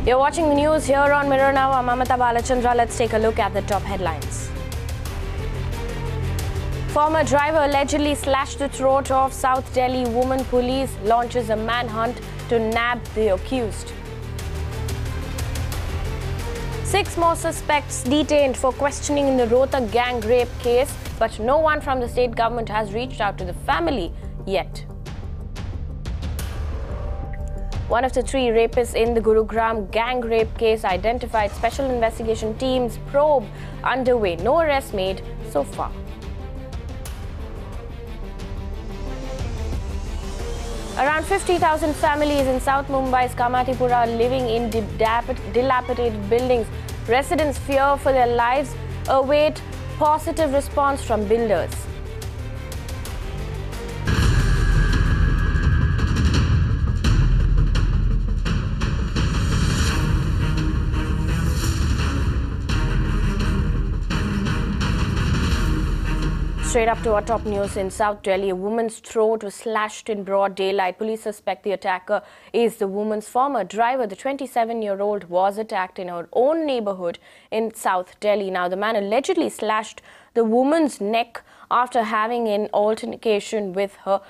You're watching the news here on Mirror Now. I'm Mamata Balachandra. Let's take a look at the top headlines. Former driver allegedly slashed the throat of South Delhi woman. Police launches a manhunt to nab the accused. 6 more suspects detained for questioning in the Rohtak gang rape case, but no one from the state government has reached out to the family yet. One of the 3 rapists in the Gurugram gang rape case identified. Special investigation teams probe underway. No arrests made so far. Around 50,000 families in South Mumbai's Kamatipura are living in dilapidated buildings. Residents fear for their lives, await positive response from builders. Straight up to our top news in South Delhi. A woman's throat was slashed in broad daylight. Police suspect the attacker is the woman's former driver. The 27-year-old was attacked in her own neighborhood in South Delhi. Now, the man allegedly slashed the woman's neck after having an altercation with her.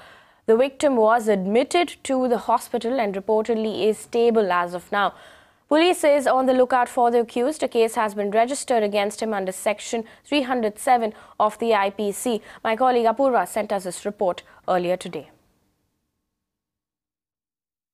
The victim was admitted to the hospital and reportedly is stable as of now. Police is on the lookout for the accused. A case has been registered against him under Section 307 of the IPC. My colleague Apurva sent us this report earlier today.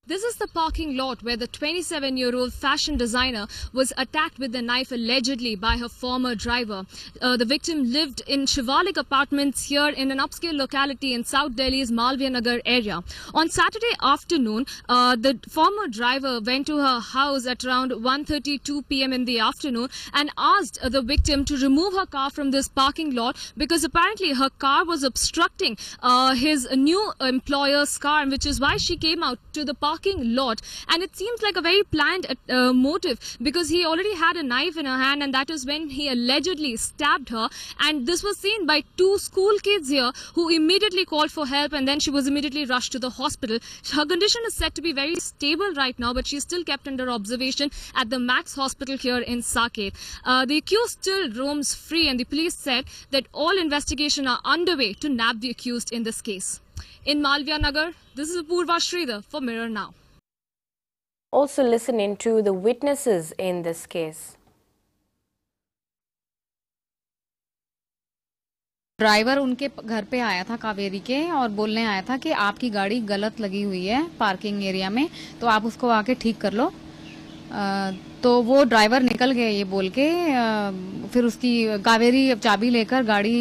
This is the parking lot where the 27-year-old fashion designer was attacked with a knife allegedly by her former driver. The victim lived in Shivalik apartments here in an upscale locality in South Delhi's Malviya Nagar area. On Saturday afternoon, the former driver went to her house at around 1:32 p.m. in the afternoon and asked the victim to remove her car from this parking lot because apparently her car was obstructing his new employer's car, which is why she came out to the parking lot. And it seems like a very planned motive because he already had a knife in her hand, and that is when he allegedly stabbed her. And this was seen by 2 school kids here who immediately called for help, and then she was immediately rushed to the hospital. Her condition is said to be very stable right now, but she's still kept under observation at the Max Hospital here in Saket. The accused still roams free, and the police said that all investigations are underway to nab the accused in this case. In Malviya Nagar, this is Apurva Sridhar for Mirror Now. Also listening to the witnesses in this case. Driver उनके घर पे आया था कावेरी के और बोलने आया था कि आपकी गाड़ी गलत लगी हुई है पार्किंग एरिया में, तो आप उसको आके ठीक कर लो। तो वो ड्राइवर निकल गए ये बोल के। फिर उसकी कावेरी चाबी लेकर गाड़ी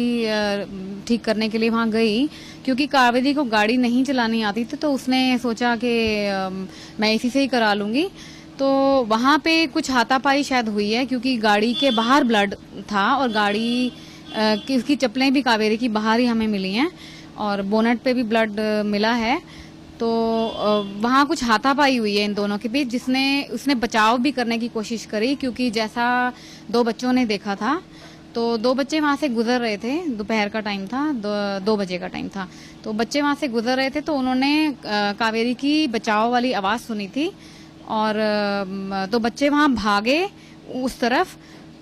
ठीक करने के लिए वहां गई, क्योंकि कावेरी को गाड़ी नहीं चलानी आती थी, तो उसने सोचा कि मैं इसी से ही करा लूंगी। तो वहां पे कुछ हाथापाई शायद हुई है, क्योंकि गाड़ी के बाहर ब्लड था और गाड़ी की उसकी चप्पलें भी कावेरी की बाहर ही हमें मिली हैं और बोनट पे भी ब्लड मिला है। तो वहाँ कुछ हाथापाई हुई है इन दोनों के बीच, जिसने उसने बचाव भी करने की कोशिश करी, क्योंकि जैसा 2 बच्चों ने देखा था तो 2 बच्चे वहाँ से गुजर रहे थे। दोपहर का टाइम था, 2 बजे का टाइम था, तो बच्चे वहाँ से गुजर रहे थे, तो उन्होंने कावेरी की बचाव वाली आवाज सुनी थी और तो बच्चे वहाँ भागे उस तरफ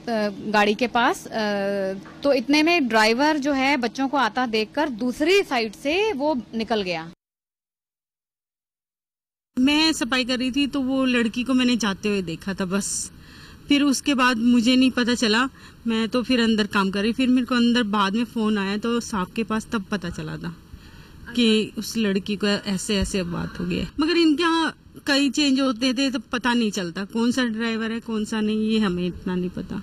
गाड़ी के पास। तो इतने में ड्राइवर जो है बच्चों को आता देखकर दूसरी साइड से वो निकल गया। मैं सफाई कर रही थी तो वो लड़की को मैंने जाते हुए देखा था बस। फिर उसके बाद मुझे नहीं पता चला, मैं तो फिर अंदर काम कर रही। फिर मेरे को अंदर बाद में फोन आया तो साहब के पास तब पता चला था कि उस लड़की को ऐसे ऐसे बात हो गई है। मगर इनके यहाँ कई चेंज होते थे तो पता नहीं चलता कौन सा ड्राइवर है कौन सा नहीं, ये हमें इतना नहीं पता।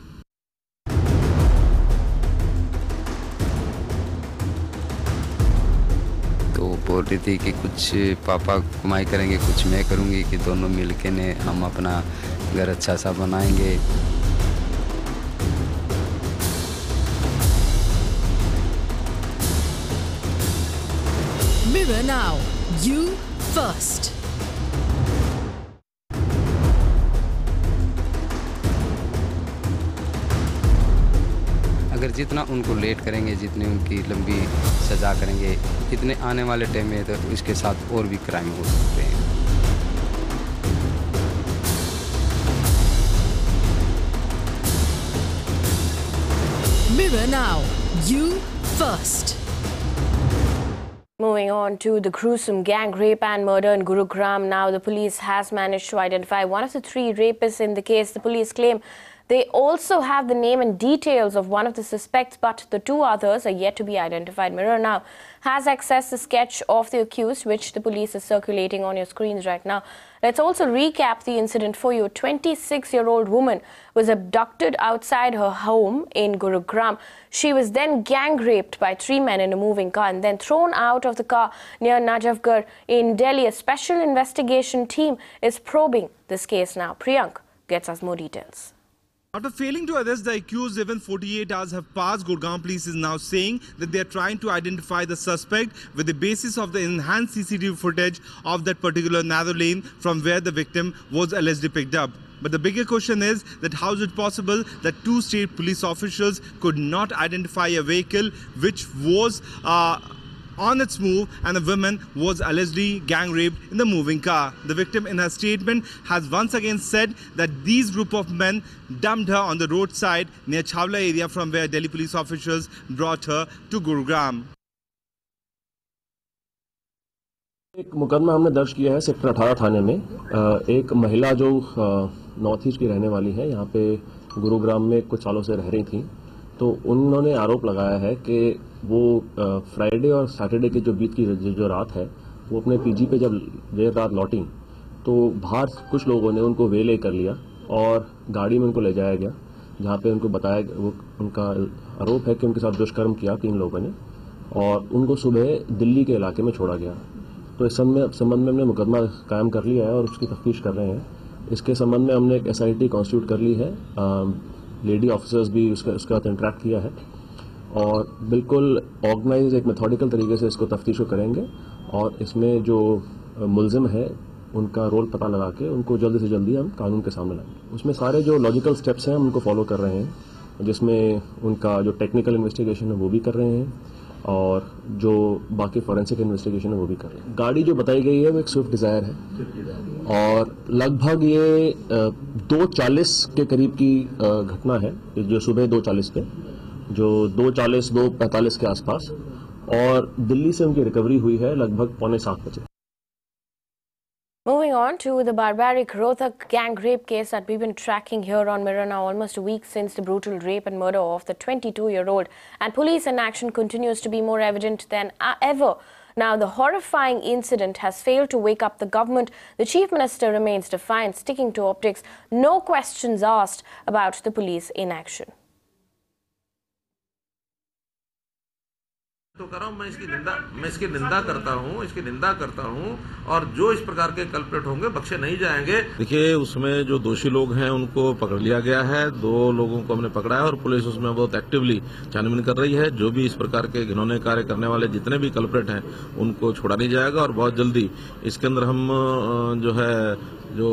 तो बोल रही थी कि कुछ पापा कमाई करेंगे, कुछ मैं करूंगी, कि दोनों मिलके ने हम अपना घर अच्छा सा बनाएंगे। Mirror Now, you first. अगर जितना उनको लेट करेंगे, जितनी उनकी लंबी सज़ा करेंगे, इतने आने वाले टाइम में तो इसके साथ और भी क्राइम हो सकते हैं। Mirror Now. You first. Moving on to the gruesome gang rape and murder in Gurugram. Now the police has managed to identify one of the 3 rapists in the case. The police claim they also have the name and details of one of the suspects, but the 2 others are yet to be identified. Mirror Now has accessed the sketch of the accused, which the police is circulating on your screens right now. Let's also recap the incident for you. A 26-year-old woman was abducted outside her home in Gurugram. She was then gang raped by 3 men in a moving car and then thrown out of the car near Najafgarh in Delhi. A special investigation team is probing this case now. Priyank gets us more details. After failing to arrest the accused, even 48 hours have passed. Gurgaon police is now saying that they are trying to identify the suspect with the basis of the enhanced CCTV footage of that particular narrow lane from where the victim was allegedly picked up. But the bigger question is that how is it possible that 2 state police officials could not identify a vehicle which was on its move and a woman was allegedly gang raped in the moving car. The victim in her statement has once again said that these group of men dumped her on the roadside near Chawla area from where Delhi police officials brought her to Gurugram. एक मुकदमा हमने दर्ज किया है sector 18 थाने में। एक महिला जो नॉर्थ ईस्ट की रहने वाली है, यहाँ पे गुरुग्राम में कुछ सालों से रह रही थी, तो उन्होंने आरोप लगाया है कि वो फ्राइडे और सैटरडे के जो बीच की जो रात है, वो अपने पीजी पे जब देर रात लौटी तो बाहर कुछ लोगों ने उनको वेले कर लिया और गाड़ी में उनको ले जाया गया, जहाँ पे उनको बताया, वो उनका आरोप है कि उनके साथ दुष्कर्म किया 3 लोगों ने और उनको सुबह दिल्ली के इलाके में छोड़ा गया। तो इस संबंध में हमने मुकदमा कायम कर लिया है और उसकी तफ्तीश कर रहे हैं। इसके संबंध में हमने एक SIT कॉन्स्टिट्यूट कर ली है, लेडी ऑफिसर्स भी उसके साथ इंटरेक्ट किया है और बिल्कुल ऑर्गेनाइज एक मेथोडिकल तरीके से इसको तफ्तीश करेंगे और इसमें जो मुलजिम है उनका रोल पता लगा के उनको जल्दी से जल्दी हम कानून के सामने लाएंगे। उसमें सारे जो लॉजिकल स्टेप्स हैं हम उनको फॉलो कर रहे हैं, जिसमें उनका जो टेक्निकल इन्वेस्टिगेशन है वो भी कर रहे हैं और जो बाकी फॉरेंसिक इन्वेस्टिगेशन है वो भी कर रहे हैं। गाड़ी जो बताई गई है वो एक स्विफ्ट डिज़ायर है और लगभग ये 2:40 के करीब की घटना है, जो सुबह 2:40 पे, जो 2:40 2:45 के आसपास, और दिल्ली से उनकी रिकवरी हुई है लगभग 6:45 बजे। Moving on to the barbaric Rohtak gang rape case that we've been tracking here on Mirror Now, almost a week since the brutal rape and murder of the 22-year-old. And police inaction continues to be more evident than ever. Now, the horrifying incident has failed to wake up the government. The Chief Minister remains defiant, sticking to optics. No questions asked about the police inaction. तो कर रहा हूं, मैं इसकी निंदा करता हूं और जो इस प्रकार के कल्प्रेट होंगे बख्शे नहीं जाएंगे। देखिए, उसमें जो दोषी लोग हैं उनको पकड़ लिया गया है, 2 लोगों को हमने पकड़ा है और पुलिस उसमें बहुत एक्टिवली छानबीन कर रही है। जो भी इस प्रकार के घिनौने कार्य करने वाले जितने भी कल्प्रेट हैं उनको छोड़ा नहीं जाएगा और बहुत जल्दी इसके अंदर हम जो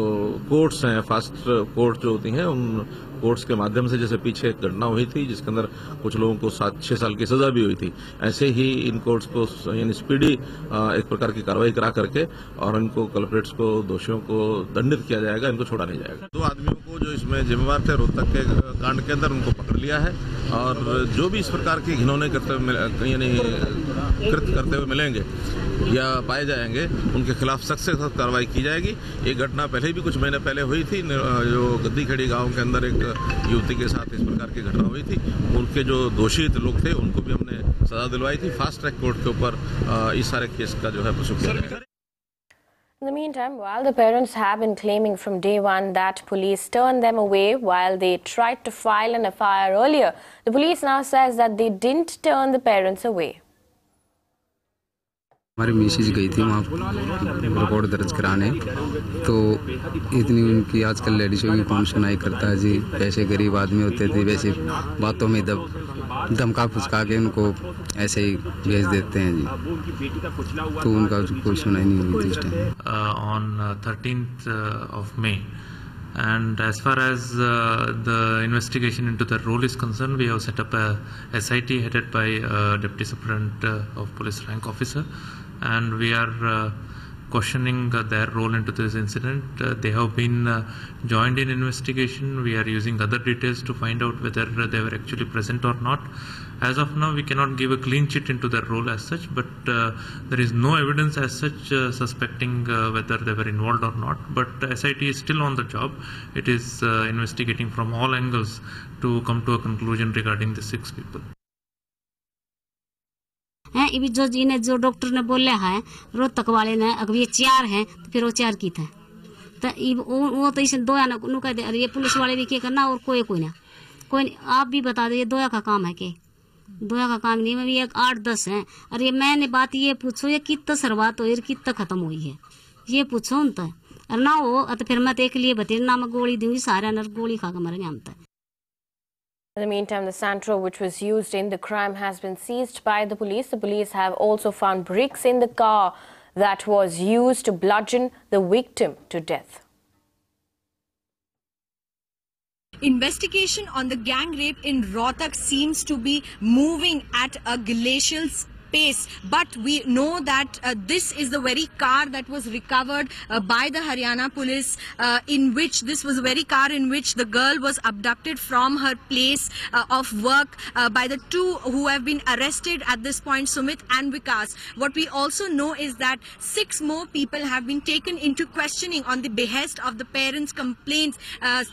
कोर्ट्स हैं, फास्ट कोर्ट जो होती हैं, उन कोर्ट्स के माध्यम से, जैसे पीछे एक घटना हुई थी जिसके अंदर कुछ लोगों को 7-6 साल की सजा भी हुई थी, ऐसे ही इन कोर्ट्स को यानी स्पीडी एक प्रकार की कार्रवाई करा करके और इनको कल्प्रेट्स को, दोषियों को दंडित किया जाएगा, इनको छोड़ा नहीं जाएगा। 2 आदमियों को जो इसमें जिम्मेवार थे रोहतक के कांड के अंदर, उनको पकड़ लिया है और जो भी इस प्रकार के घिनौने कृत्य करते हुए मिलेंगे या पाए जाएंगे उनके खिलाफ सख्त से सख्त कार्रवाई की जाएगी। एक घटना पहले भी कुछ महीने पहले हुई थी, जो गद्दीखेड़ी गांव के अंदर एक युवती के साथ इस प्रकार की घटना हुई थी। उनके जो दोषी लोग थे उनको भी हमने सजा दिलवाई थी। फास्ट ट्रैक कोर्ट के ऊपर इस सारे केस का जो है प्रस्तुत किया जाएगा। In the meantime, while the parents have been claiming from day one that police turned them away while they tried to file an FIR earlier, the police now says that they didn't turn the parents away. हमारी Mrs गई थी वहाँ report दर्ज कराने, तो इतनी उनकी आजकल लेडीज़ों की कौन सुनाई करता है जी। ऐसे गरीब आदमी होते थे, वैसे बातों में धमका फुसका के उनको ऐसे ही भेज देते हैं जी, तो उनका कोई सुनाई नहीं हुई थी उस time. On 13th of May. And as far as the investigation into the role is concerned, we have set up a SIT headed by Deputy Superintendent of Police rank officer, and we are questioning their role into this incident. They have been joined in investigation. We are using other details to find out whether they were actually present or not. As of now, we cannot give a clean chit into their role as such, but there is no evidence as such suspecting whether they were involved or not. But SIT is still on the job. It is investigating from all angles to come to a conclusion regarding the 6 people. हैं जो इन्हें जो doctor ने बोले हैं रोहतक वाले ने अगर ये 4 हैं तो फिर वो 4 की था तो वो तो इसे 2 ना कह दे अरे ये पुलिस वाले भी क्या करना और कोई ना कोई आप भी बता दो ये 2 का काम है के 2 का काम नहीं है ये 8-10 हैं अरे मैंने बात ये पूछो ये कितना शुरुआत हुई कितना खत्म हुई है ये पूछो उन तो और ना हो तो फिर मैं एक लिए बता ना मैं गोली दूंगी सारे नर गोली खा के मरेंगे हम तो. In the meantime, the Santro, which was used in the crime, has been seized by the police. The police have also found bricks in the car that was used to bludgeon the victim to death. Investigation on the gang rape in Rohtak seems to be moving at a glacial pace, but we know that this is the very car that was recovered by the Haryana police, in which this was the very car in which the girl was abducted from her place of work by the 2 who have been arrested at this point, Sumit and Vikas. What we also know is that 6 more people have been taken into questioning on the behest of the parents' complaints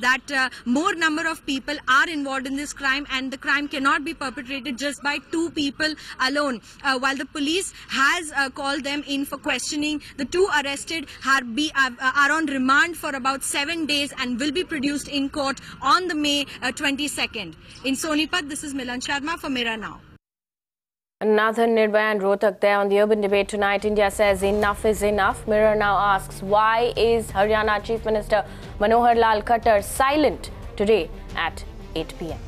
that more number of people are involved in this crime and the crime cannot be perpetrated just by 2 people alone. While the police has called them in for questioning, the 2 arrested are on remand for about 7 days and will be produced in court on the May 22nd. In Sonipat, this is Milan Sharma for Mera Now. Another Nirbhaya and Rohtak there on the urban debate tonight. India says enough is enough. Mirror now asks, why is Haryana Chief Minister Manohar Lal Khattar silent today at 8 p.m.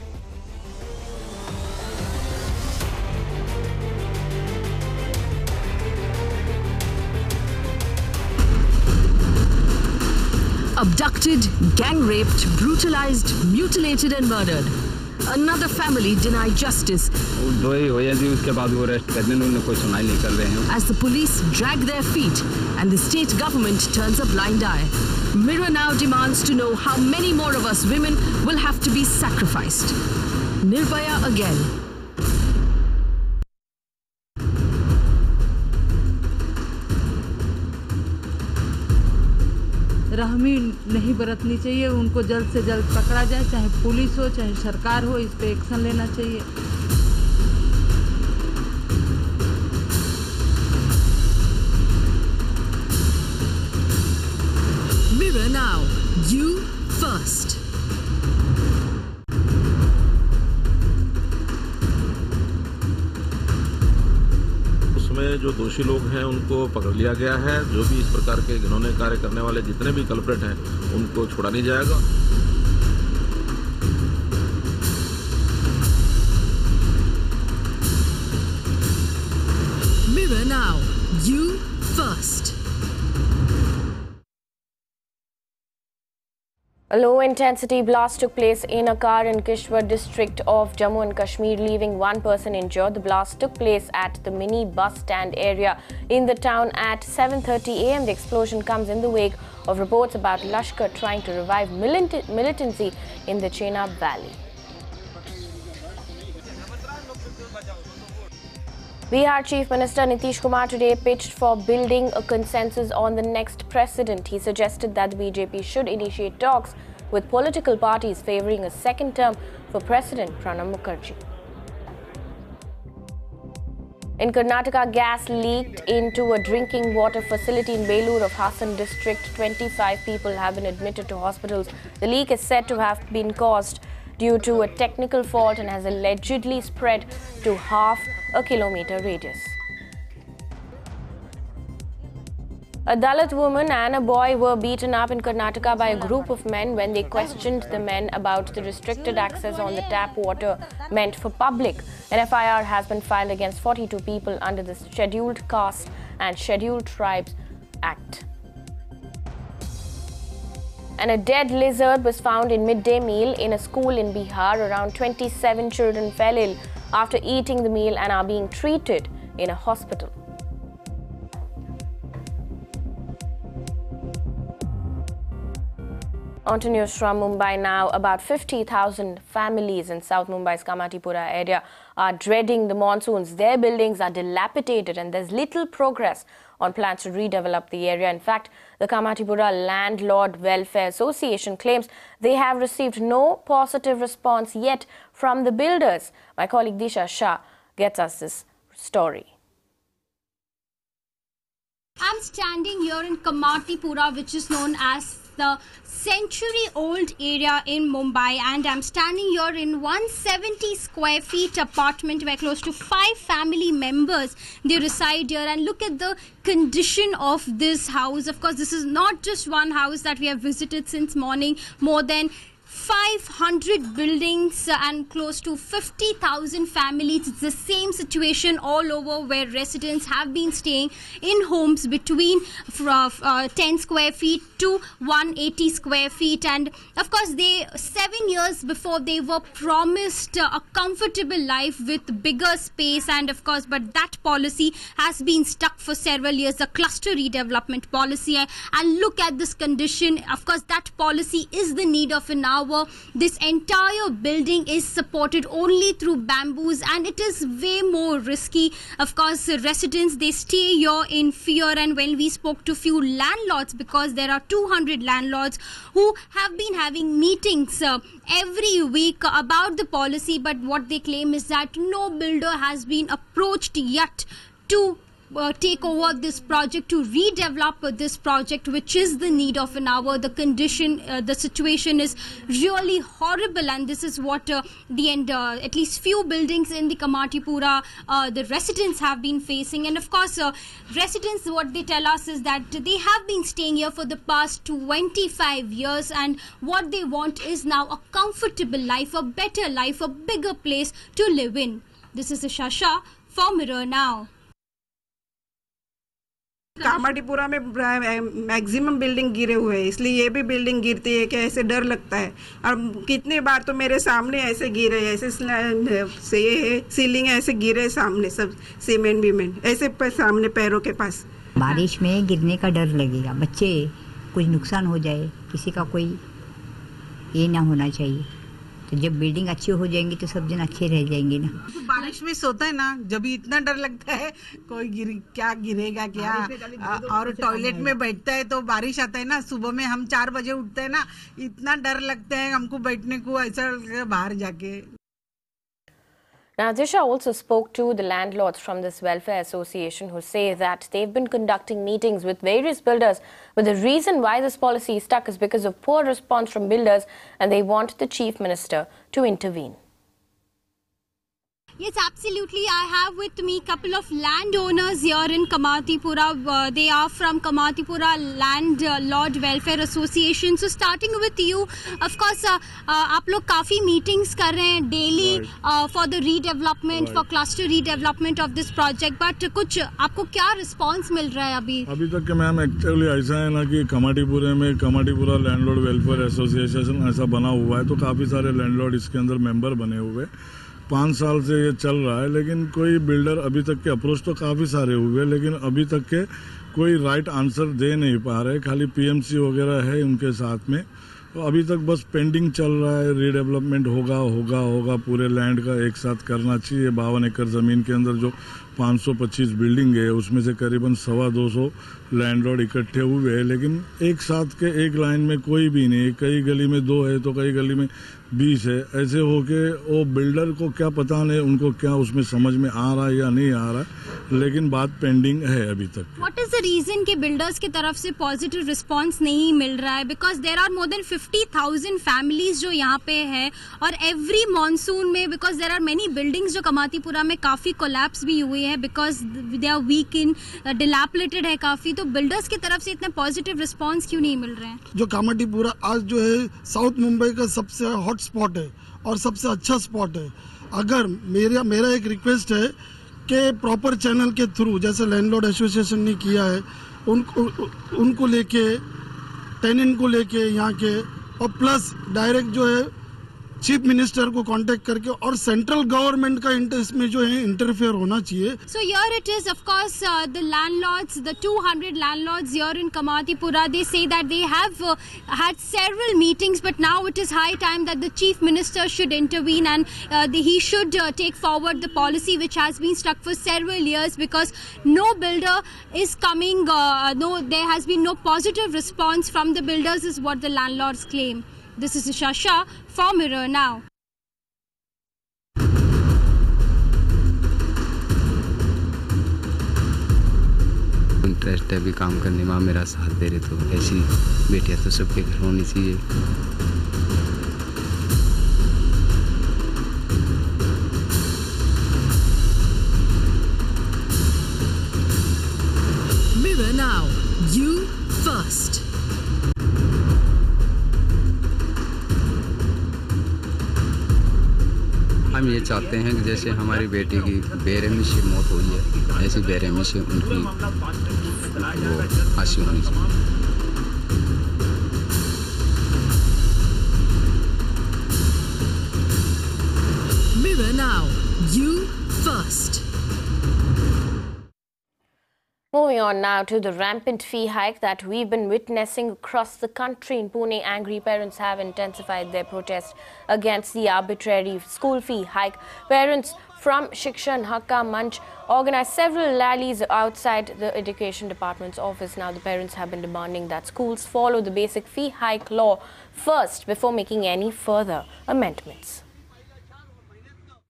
Abducted, gang raped, brutalized, mutilated and murdered. Another family denied justice as the police drag their feet and the state government turns a blind eye. Mirror now demands to know how many more of us women will have to be sacrificed. Nirbhaya again. रहमी नहीं बरतनी चाहिए उनको जल्द से जल्द पकड़ा जाए चाहे पुलिस हो चाहे सरकार हो इस पे एक्शन लेना चाहिए. Mirror now, you first. में जो दोषी लोग हैं उनको पकड़ लिया गया है. जो भी इस प्रकार के घिनौने कार्य करने वाले जितने भी कल्प्रेट हैं उनको छोड़ा नहीं जाएगा. Mirror now, you first. A low-intensity blast took place in a car in Kishwar district of Jammu and Kashmir, leaving 1 person injured. The blast took place at the mini bus stand area in the town at 7:30 a.m. The explosion comes in the wake of reports about Lashkar trying to revive militancy in the Chenab Valley. Bihar Chief Minister Nitish Kumar today pitched for building a consensus on the next president. He suggested that the BJP should initiate talks with political parties favouring a second term for President Pranab Mukherjee. In Karnataka, gas leaked into a drinking water facility in Belur of Hassan district. 25 people have been admitted to hospitals. The leak is said to have been caused due to a technical fault and has allegedly spread to half a kilometer radius. A Dalit woman and a boy were beaten up in Karnataka by a group of men when they questioned the men about the restricted access on the tap water meant for public. An FIR has been filed against 42 people under the Scheduled Caste and Scheduled Tribes Act. And a dead lizard was found in midday meal in a school in Bihar. Around 27 children fell ill after eating the meal and are being treated in a hospital. On to news from Mumbai now. About 50,000 families in South Mumbai's Kamatipura area are dreading the monsoons. Their buildings are dilapidated and there's little progress on plans to redevelop the area. In fact, the Kamatipura Landlord Welfare Association claims they have received no positive response yet from the builders. My colleague Disha Shah gets us this story. I'm standing here in Kamatipura, which is known as the century-old area in Mumbai, and I'm standing here in 170 square feet apartment where close to 5 family members they reside here. And look at the condition of this house. Of course, this is not just one house that we have visited since morning. More than 500 buildings and close to 50,000 families. It's the same situation all over where residents have been staying in homes between 10 square feet to 180 square feet. And of course, 7 years before they were promised a comfortable life with bigger space, and of course, but that policy has been stuck for several years, the cluster redevelopment policy. And look at this condition. Of course, that policy is the need of an hour. This entire building is supported only through bamboos, and it is way more risky. Of course, residents, they stay here in fear. And when we spoke to few landlords, because there are 200 landlords who have been having meetings every week about the policy, but what they claim is that no builder has been approached yet to take over this project, to redevelop this project, which is the need of an hour. The condition, the situation is really horrible, and this is what at least few buildings in the Kamatipura, the residents have been facing. And of course, residents, what they tell us is that they have been staying here for the past 25 years, and what they want is now a comfortable life, a better life, a bigger place to live in. This is Disha Shah for Mirror Now. Kamathipura में maximum building गिरे हुए हैं, इसलिए ये भी building गिरती है कि ऐसे डर लगता है। और कितनी बार तो मेरे सामने ऐसे गिरे, ऐसे से ये सीलिंग ऐसे गिरे सामने, सब सीमेंट बीमेंट ऐसे सामने पैरों के पास। बारिश में गिरने का डर लगेगा, बच्चे कुछ नुकसान हो जाए, किसी का कोई ये ना होना चाहिए। तो जब बिल्डिंग अच्छी हो जाएंगी तो सब जन अच्छे रह जाएंगे ना। तो बारिश में सोता है ना, जब इतना डर लगता है कोई क्या गिरेगा क्या, और टॉयलेट में बैठता है तो बारिश आता है ना, सुबह में हम 4 बजे उठते हैं ना, इतना डर लगता है हमको बैठने को, ऐसा बाहर जाके। Now, Disha also spoke to the landlords from this welfare association who say that they've been conducting meetings with various builders, but the reason why this policy is stuck is because of poor response from builders, and they want the Chief Minister to intervene. Yes, absolutely. I have with me a couple of landowners here in Kamatipura. They are from Kamatipura Landlord Welfare Association. So starting with you, of course, आप लोग काफी meetings कर रहे हैं daily for the redevelopment, for cluster redevelopment of this project. But कुछ आपको क्या response मिल रहा है अभी? अभी तक के मैम एक्चुअली ऐसा है ना कि कमाटीपुरा में कमाटीपुरा लैंडलॉर्ड वेलफेयर एसोसिएशन ऐसा बना हुआ है, तो काफ़ी सारे लैंडलॉर्ड इसके अंदर मेंबर बने हुए। 5 साल से ये चल रहा है, लेकिन कोई बिल्डर अभी तक के अप्रोच तो काफ़ी सारे हुए, लेकिन अभी तक के कोई राइट आंसर दे नहीं पा रहे। खाली पीएमसी वगैरह है उनके साथ में, तो अभी तक बस पेंडिंग चल रहा है। रीडेवलपमेंट होगा पूरे लैंड का एक साथ करना चाहिए। 52 एकड़ ज़मीन के अंदर जो 525 बिल्डिंग है, उसमें से करीबन 250 लैंडलॉर्ड इकट्ठे हुए हैं, लेकिन एक साथ के एक लाइन में कोई भी नहीं। कई गली में 2 है तो कई गली में 20 है। ऐसे होके वो बिल्डर को क्या पता नहीं उनको क्या उसमें समझ में आ रहा है या नहीं आ रहा है, लेकिन बात पेंडिंग है अभी तक। What is the reason कि बिल्डर्स की तरफ से पॉजिटिव रिस्पांस नहीं मिल रहा है? Because there are more than 50,000 families जो यहाँ पे है, और एवरी मानसून में because there are many buildings जो कमातीपुरा में काफी कोलैप्स भी हुई है because they are weak in, dilapidated है काफी। तो बिल्डर्स की तरफ से इतना पॉजिटिव रिस्पांस क्यों नहीं मिल रहे हैं? जो कामाटीपुरा आज जो है साउथ मुंबई का सबसे हॉट स्पॉट है और सबसे अच्छा स्पॉट है। अगर मेरा एक रिक्वेस्ट है कि प्रॉपर चैनल के थ्रू, जैसे लैंडलॉर्ड एसोसिएशन ने किया है, उनको लेके, टेनेंट को लेके यहाँ के, और प्लस डायरेक्ट जो है चीफ मिनिस्टर को कांटेक्ट करके और सेंट्रल गवर्नमेंट का इसमें जो है इंटरफेयर होना चाहिए. So here it is, of course, the landlords, the 200 landlords here in Kamatipura, they say that they have had several meetings, but now it is high time that the chief minister should intervene and he should take forward the policy which has been stuck for several years, because no builder is coming, there has been no positive response from the builders is what the landlords claim. This is Isha Shah for Mirror Now. Interest है अभी काम करने में, मेरा साथ दे रहे तो ऐसी बेटियां तो सबके घर होनी चाहिए. Mirror Now, you first. हम ये चाहते हैं कि जैसे हमारी बेटी की बेरहमी से मौत हुई है, ऐसी बेरहमी से उनकी वो फांसी होनी चाहिए. Mirror Now, you first. Moving on now to the rampant fee hike that we've been witnessing across the country. In Pune, angry parents have intensified their protest against the arbitrary school fee hike. Parents from Shikshan Hakka Manch organized several rallies outside the Education Department's office. Now the parents have been demanding that schools follow the basic fee hike law first before making any further amendments.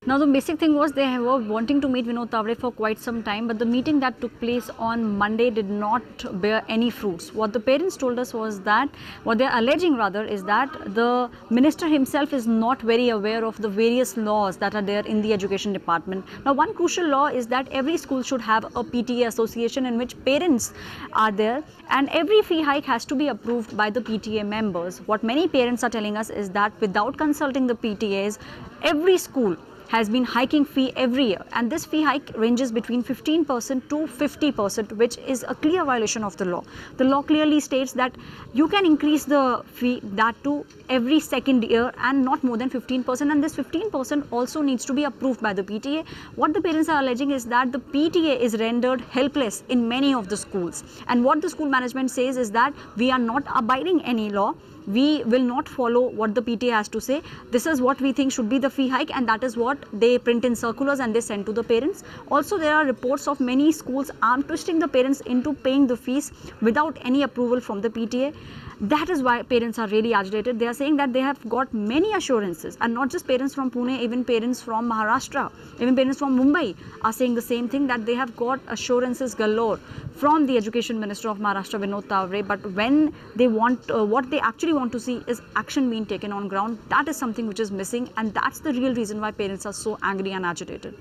Now the basic thing was they were wanting to meet Vinod Tavre for quite some time, but the meeting that took place on Monday did not bear any fruits. What the parents told us was that, what they are alleging rather, is that the minister himself is not very aware of the various laws that are there in the Education Department. Now one crucial law is that every school should have a PTA association in which parents are there, and every fee hike has to be approved by the PTA members. What many parents are telling us is that without consulting the PTAs, every school has been hiking fee every year, and this fee hike ranges between 15% to 50%, which is a clear violation of the law. The law clearly states that you can increase the fee that to every second year and not more than 15%, and this 15% also needs to be approved by the PTA. What the parents are alleging is that the PTA is rendered helpless in many of the schools, and what the school management says is that we are not abiding any law. We will not follow what the PTA has to say. This is what we think should be the fee hike, and that is what they print in circulars and they send to the parents. Also, there are reports of many schools arm twisting the parents into paying the fees without any approval from the PTA. That is why parents are really agitated. They are saying that they have got many assurances, and not just parents from Pune, even parents from Maharashtra, even parents from Mumbai are saying the same thing, that they have got assurances galore from the Education Minister of Maharashtra, Vinod Tavre. But when they want, what they actually want to see is action being taken on ground. That is something which is missing, and that's the real reason why parents are so angry and agitated.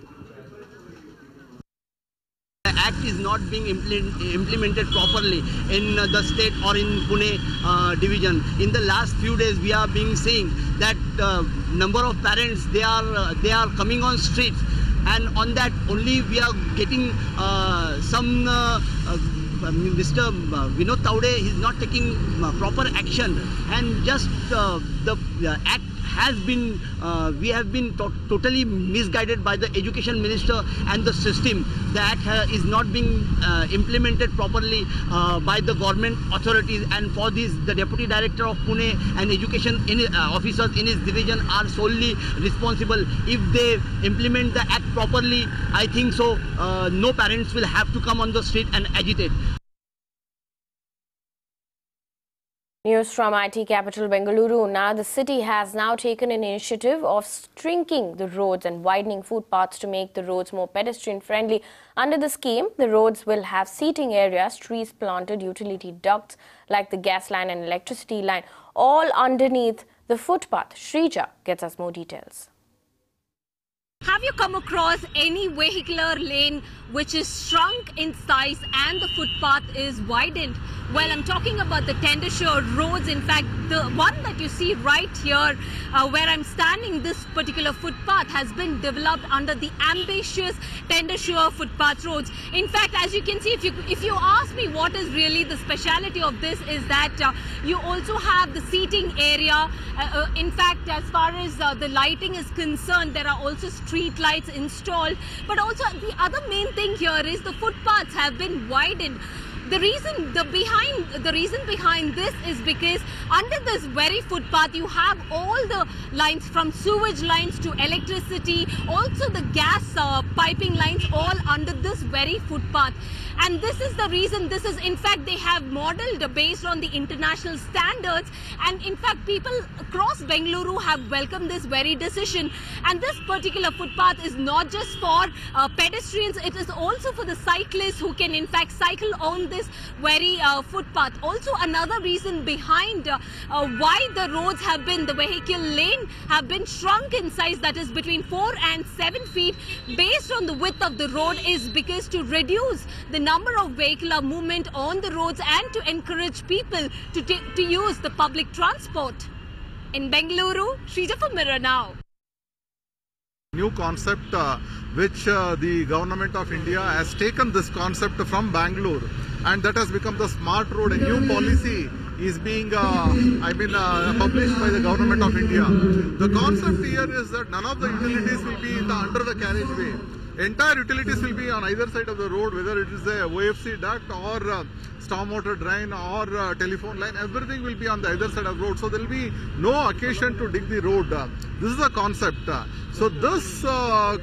Act is not being implemented properly in the state or in Pune division. In the last few days, we are being seeing that number of parents they are coming on streets, and on that only we are getting some. Mr. Vinod Tavre is not taking proper action, and just the act has been, we have been totally misguided by the Education Minister and the system. The act is not being implemented properly by the government authorities, and for this the Deputy Director of Pune and Education officers in his division are solely responsible. If they implement the act properly, I think so no parents will have to come on the street and agitate. News from IT capital Bengaluru. Now the city has now taken an initiative of shrinking the roads and widening footpaths to make the roads more pedestrian friendly. Under the scheme, the roads will have seating areas, trees planted, utility ducts like the gas line and electricity line, all underneath the footpath. Shrija gets us more details. Have you come across any vehicular lane which is shrunk in size and the footpath is widened? Well, I'm talking about the Tendershore roads. In fact, the one that you see right here where I'm standing, this particular footpath has been developed under the ambitious Tendershore footpath roads. In fact, as you can see, if you ask me what is really the speciality of this, is that you also have the seating area. In fact, as far as the lighting is concerned, there are also street lights installed. But also the other main thing here is the footpaths have been widened. The reason behind this is because under this very footpath you have all the lines, from sewage lines to electricity, also the gas piping lines, all under this very footpath. And this is the reason. This is, in fact, they have modeled based on the international standards, and in fact people across Bengaluru have welcomed this very decision. And this particular footpath is not just for pedestrians, it is also for the cyclists who can in fact cycle on this very footpath. Also, another reason behind why the roads have been, the vehicle lane have been shrunk in size, that is between 4 and 7 feet based on the width of the road, is because to reduce the number of vehicular movement on the roads and to encourage people to use the public transport. In Bengaluru, Shrija for Mirror Now. New concept which the government of India has taken this concept from Bangalore, and that has become the smart road. A new policy is being published by the government of India. The concept here is that none of the utilities will be under the carriageway. Entire utilities will be on either side of the road, whether it is a OFC duct or stormwater drain or telephone line. Everything will be on the other side of the road, so there will be no occasion to dig the road. This is a concept. So this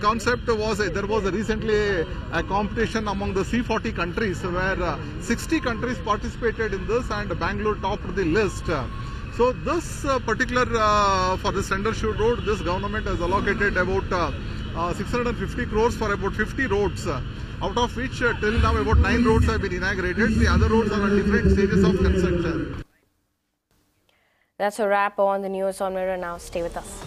concept was, there was recently a competition among the C40 countries where 60 countries participated in this, and Bangalore topped the list. So this particular, for this Tendershore road, this government has allocated about 650 crores for about 50 roads, out of which till now about 9 roads have been inaugurated. The other roads are at different stages of construction. That's a wrap on the news on Mirror Now. Stay with us.